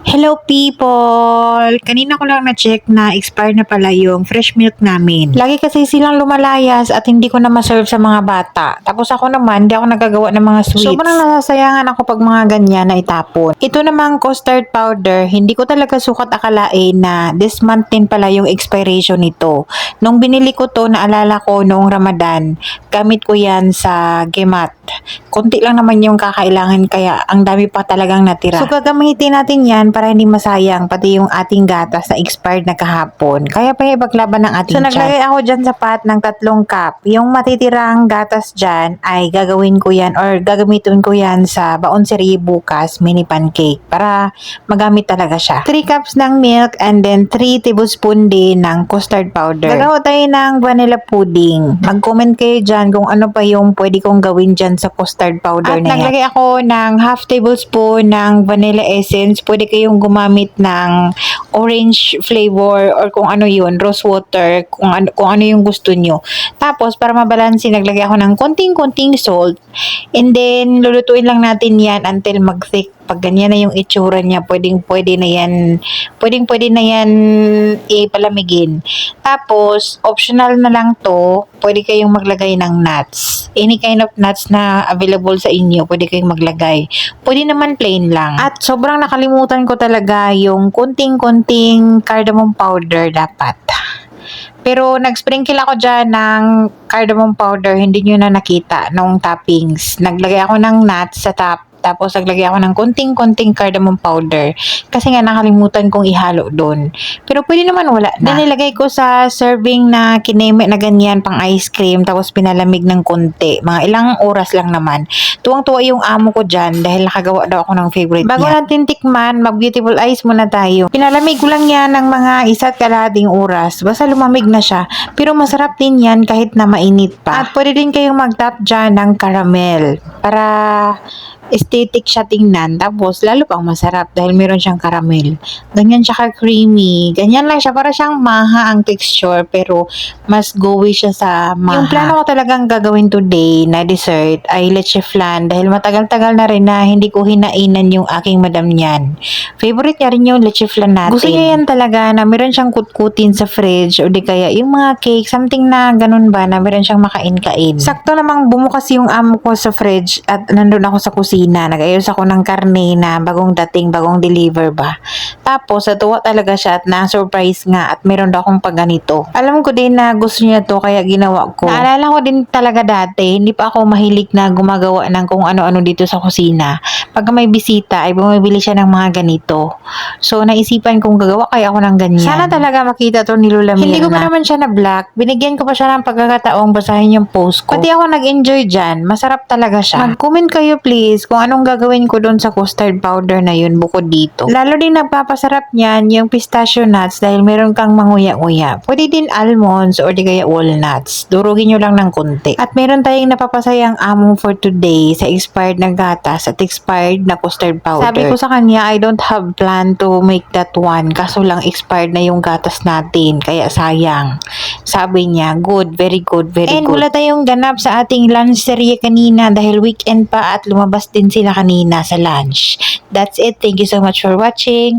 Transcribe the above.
Hello people! Kanina ko lang na-check na expired na pala yung fresh milk namin. Lagi kasi silang lumalayas at hindi ko na ma-serve sa mga bata. Tapos ako naman, hindi ako nagagawa ng mga sweets. Sobrang nasasayangan ako pag mga ganyan na itapon. Ito namang custard powder, hindi ko talaga sukat akalain na this month din pala yung expiration nito. Nung binili ko to, naalala ko noong Ramadan, gamit ko yan sa Gemat. Konti lang naman yung kakailangan kaya ang dami pa talagang natira. So gagamitin natin yan para hindi masayang pati yung ating gatas na expired na kahapon. Kaya pa ipaglaban ng ating tiyan. So naglagay ako dyan sa pot ng 3 cup. Yung matitirang gatas dyan ay gagawin ko yan or gagamitin ko yan sa baon siri bukas mini pancake para magamit talaga siya. 3 cups ng milk and then 3 tablespoon din ng custard powder. Gagawa tayo ng vanilla pudding. Mag-comment kayo dyan kung ano pa yung pwede kong gawin dyan sa custard powder At na yan. At naglagay ako ng half tablespoon ng vanilla essence. Pwede kayong gumamit ng orange flavor or kung ano yun, rose water, kung ano yung gusto nyo. Tapos, para mabalansin, naglagay ako ng konting-konting salt. And then, lulutuin lang natin yan until mag-thick. Pag ganyan na yung itsura niya, pwede na yan ipalamigin. Tapos, optional na lang to, pwede kayong maglagay ng nuts. Any kind of nuts na available sa inyo, pwede kayong maglagay. Pwede naman plain lang. At sobrang nakalimutan ko talaga yung konting-konting cardamom powder dapat. Pero nag-sprinkle ako dyan ng cardamom powder, hindi nyo na nakita nung toppings. Naglagay ako ng nuts sa top. Tapos naglagay ako ng konting-konting cardamom powder. Kasi nga nakalimutan kong ihalo doon. Pero pwede naman wala na. Then nilagay ko sa serving na kineme na ganyan pang ice cream. Tapos pinalamig ng konti. Mga ilang oras lang naman. Tuwang-tuwa yung amo ko dyan dahil nakagawa daw ako ng favorite Bago niya. Natin tikman, mag-beautiful eyes muna tayo. Pinalamig ko lang yan ng mga 1.5 oras. Basta lumamig na siya. Pero masarap din yan kahit na mainit pa. At pwede din kayong mag-top dyan ng caramel. Para aesthetic siya tingnan. Tapos, lalo pang masarap dahil meron siyang caramel. Ganyan siya ka-creamy. Ganyan lang siya. Para siyang maha ang texture pero mas gooey siya sa maha. Yung plano ko talagang gagawin today na dessert ay leche flan dahil matagal-tagal na rin na hindi ko hinainan yung aking madam niyan. Favorite niya rin yung leche flan natin. Gusto niya yan talaga na meron siyang kutkutin sa fridge o di kaya yung mga cake, something na ganun ba na meron siyang makain-kain. Sakto namang bumukas yung amo ko sa fridge at nandun ako sa kusina. Nag-ayos ako ng karne na bagong deliver ba. Tapos, natuwa talaga siya at na-surprise nga at meron daw akong pagganito. Alam ko din na gusto niya to kaya ginawa ko. Naalala ko din talaga dati, hindi pa ako mahilig na gumagawa ng kung ano-ano dito sa kusina. Pag may bisita, ay bumibili siya ng mga ganito. So, naisipan kong gagawa kaya ako ng ganyan. Sana talaga makita to ni Lola Mirna. Hindi ko pa naman siya na-black. Binigyan ko pa siya ng pagkakataong basahin yung post ko. Pati ako nag-enjoy dyan. Masarap talaga siya. Mag-comment kayo please kung anong gagawin ko doon sa custard powder na yun bukod dito. Lalo din nagpapasarap niyan yung pistachio nuts dahil meron kang manguya-nguya. Pwede din almonds or di kaya walnuts. Durugin nyo lang ng konti. At meron tayong napapasayang amo for today sa expired na gatas at expired na custard powder. Sabi ko sa kanya, I don't have plan to make that one. Kaso lang expired na yung gatas natin. Kaya sayang. Sabi niya, good, very good, very good. And wala tayong ganap sa ating lunch serye kanina dahil weekend pa at lumabas din sila kanina sa lunch. That's it. Thank you so much for watching.